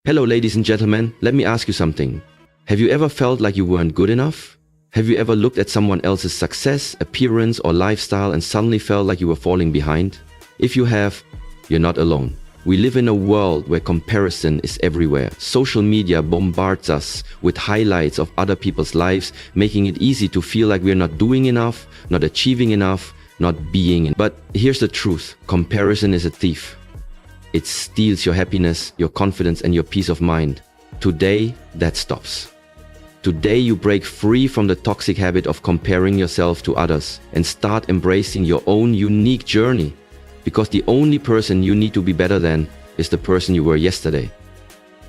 Hello, ladies and gentlemen, let me ask you something. Have you ever felt like you weren't good enough? Have you ever looked at someone else's success, appearance, or lifestyle and suddenly felt like you were falling behind? If you have, you're not alone. We live in a world where comparison is everywhere. Social media bombards us with highlights of other people's lives, making it easy to feel like we're not doing enough, not achieving enough, not being enough. But here's the truth. Comparison is a thief. It steals your happiness, your confidence, and your peace of mind. Today, that stops. Today, you break free from the toxic habit of comparing yourself to others and start embracing your own unique journey. Because the only person you need to be better than is the person you were yesterday.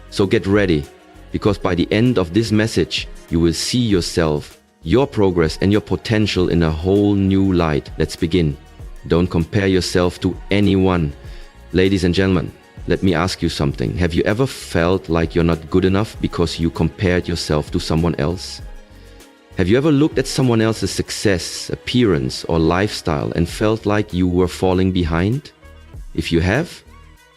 So get ready, because by the end of this message, you will see yourself, your progress, and your potential in a whole new light. Let's begin. Don't compare yourself to anyone. Ladies and gentlemen, let me ask you something. Have you ever felt like you're not good enough because you compared yourself to someone else? Have you ever looked at someone else's success, appearance, or lifestyle and felt like you were falling behind? If you have,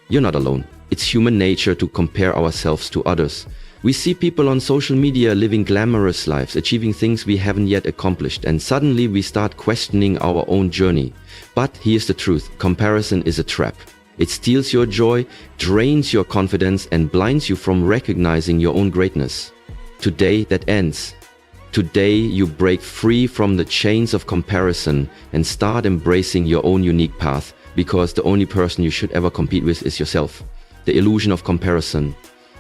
you're not alone. It's human nature to compare ourselves to others. We see people on social media living glamorous lives, achieving things we haven't yet accomplished, and suddenly we start questioning our own journey. But here's the truth. Comparison is a trap. It steals your joy, drains your confidence, and blinds you from recognizing your own greatness. Today, that ends. Today, you break free from the chains of comparison and start embracing your own unique path, because the only person you should ever compete with is yourself. The illusion of comparison.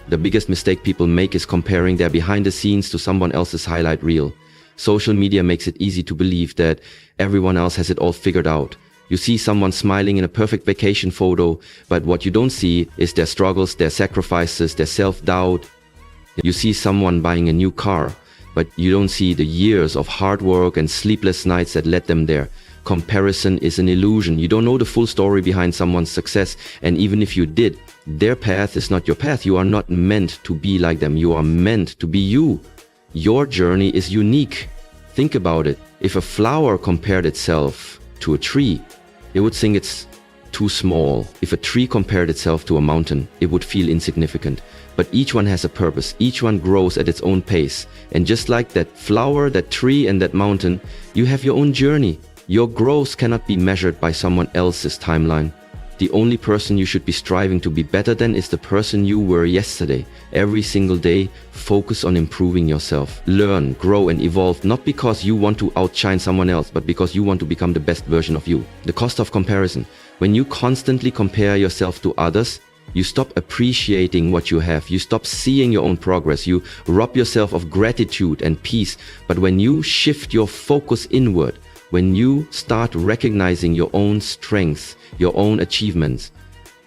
The biggest mistake people make is comparing their behind the scenes to someone else's highlight reel. Social media makes it easy to believe that everyone else has it all figured out. You see someone smiling in a perfect vacation photo, but what you don't see is their struggles, their sacrifices, their self-doubt. You see someone buying a new car, but you don't see the years of hard work and sleepless nights that led them there. Comparison is an illusion. You don't know the full story behind someone's success, and even if you did, their path is not your path. You are not meant to be like them. You are meant to be you. Your journey is unique. Think about it. If a flower compared itself to a tree, it would think it's too small. If a tree compared itself to a mountain, it would feel insignificant. But each one has a purpose. Each one grows at its own pace. And just like that flower, that tree, and that mountain, you have your own journey. Your growth cannot be measured by someone else's timeline. The only person you should be striving to be better than is the person you were yesterday. Every single day, focus on improving yourself. Learn, grow, and evolve, not because you want to outshine someone else, but because you want to become the best version of you. The cost of comparison. When you constantly compare yourself to others, you stop appreciating what you have. You stop seeing your own progress. You rob yourself of gratitude and peace. But when you shift your focus inward, when you start recognizing your own strengths, your own achievements,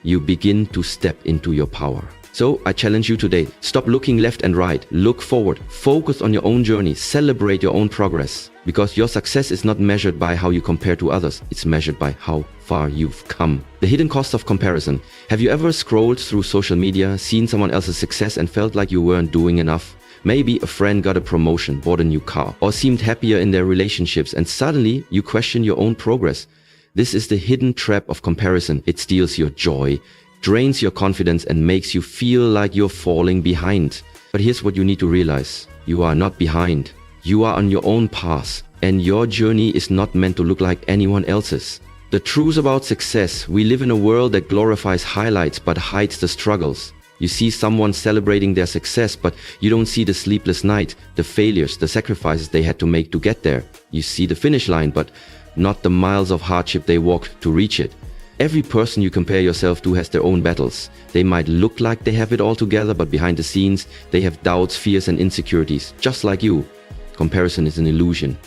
you begin to step into your power. So I challenge you today, stop looking left and right, look forward, focus on your own journey, celebrate your own progress, because your success is not measured by how you compare to others, it's measured by how far you've come. The hidden cost of comparison. Have you ever scrolled through social media, seen someone else's success and felt like you weren't doing enough? Maybe a friend got a promotion, bought a new car, or seemed happier in their relationships, and suddenly you question your own progress. This is the hidden trap of comparison. It steals your joy, drains your confidence, and makes you feel like you're falling behind. But here's what you need to realize. You are not behind. You are on your own path, and your journey is not meant to look like anyone else's. The truth about success. We live in a world that glorifies highlights but hides the struggles. You see someone celebrating their success, but you don't see the sleepless night, the failures, the sacrifices they had to make to get there. You see the finish line, but not the miles of hardship they walked to reach it. Every person you compare yourself to has their own battles. They might look like they have it all together, but behind the scenes, they have doubts, fears, and insecurities, just like you. Comparison is an illusion.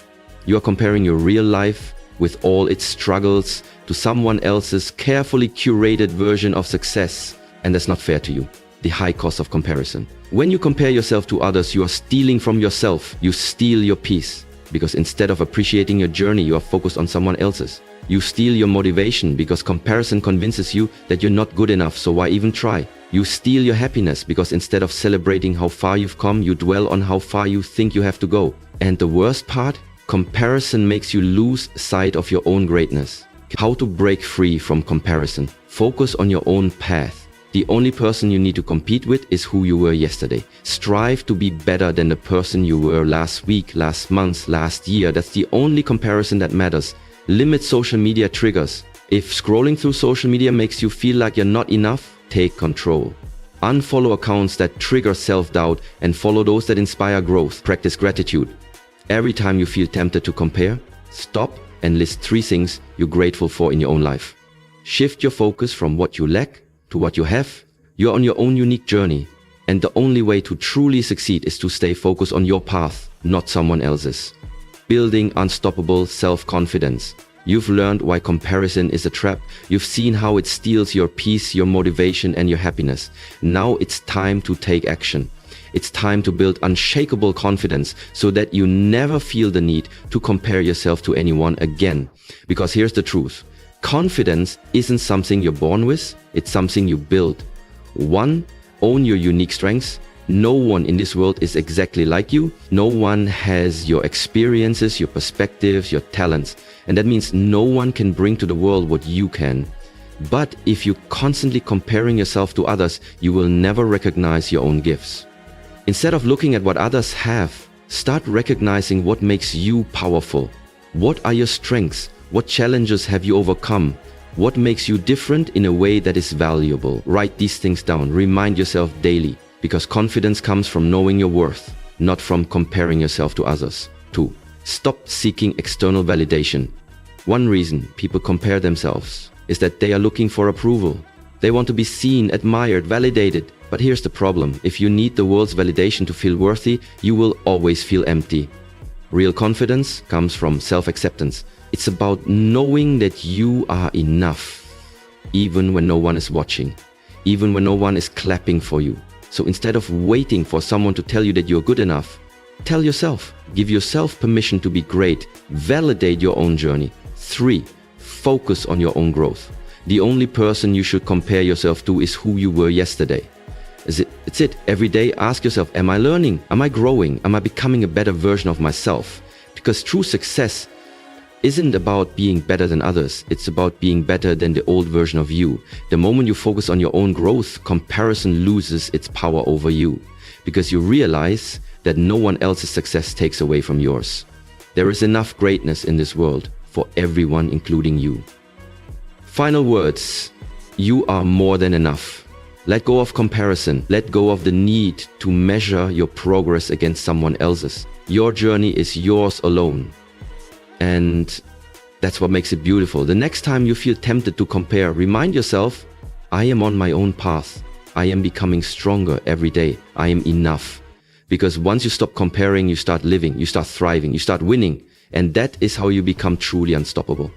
You are comparing your real life with all its struggles to someone else's carefully curated version of success. And that's not fair to you. The high cost of comparison. When you compare yourself to others, you are stealing from yourself. You steal your peace. Because instead of appreciating your journey, you are focused on someone else's. You steal your motivation because comparison convinces you that you're not good enough, so why even try? You steal your happiness because instead of celebrating how far you've come, you dwell on how far you think you have to go. And the worst part? Comparison makes you lose sight of your own greatness. How to break free from comparison. Focus on your own path. The only person you need to compete with is who you were yesterday. Strive to be better than the person you were last week, last month, last year. That's the only comparison that matters. Limit social media triggers. If scrolling through social media makes you feel like you're not enough, take control. Unfollow accounts that trigger self-doubt and follow those that inspire growth. Practice gratitude. Every time you feel tempted to compare, stop and list 3 things you're grateful for in your own life. Shift your focus from what you lack to what you have. You're on your own unique journey, and the only way to truly succeed is to stay focused on your path, not someone else's. Building unstoppable self-confidence. You've learned why comparison is a trap. You've seen how it steals your peace, your motivation, and your happiness. Now it's time to take action. It's time to build unshakable confidence so that you never feel the need to compare yourself to anyone again. Because here's the truth. Confidence isn't something you're born with, it's something you build. 1, own your unique strengths. No one in this world is exactly like you. No one has your experiences, your perspectives, your talents. And that means no one can bring to the world what you can. But if you're constantly comparing yourself to others, you will never recognize your own gifts. Instead of looking at what others have, start recognizing what makes you powerful. What are your strengths? What challenges have you overcome? What makes you different in a way that is valuable? Write these things down. Remind yourself daily. Because confidence comes from knowing your worth, not from comparing yourself to others. 2. Stop seeking external validation. One reason people compare themselves is that they are looking for approval. They want to be seen, admired, validated. But here's the problem. If you need the world's validation to feel worthy, you will always feel empty. Real confidence comes from self-acceptance. It's about knowing that you are enough, even when no one is watching, even when no one is clapping for you. So instead of waiting for someone to tell you that you're good enough, tell yourself. Give yourself permission to be great. Validate your own journey. 3. Focus on your own growth. The only person you should compare yourself to is who you were yesterday. It's it. Every day ask yourself, am I learning? Am I growing? Am I becoming a better version of myself? Because true success isn't about being better than others. It's about being better than the old version of you. The moment you focus on your own growth, comparison loses its power over you, because you realize that no one else's success takes away from yours. There is enough greatness in this world for everyone, including you. Final words. You are more than enough. Let go of comparison. Let go of the need to measure your progress against someone else's. Your journey is yours alone. And that's what makes it beautiful. The next time you feel tempted to compare, remind yourself, I am on my own path. I am becoming stronger every day. I am enough. Because once you stop comparing, you start living, you start thriving, you start winning. And that is how you become truly unstoppable.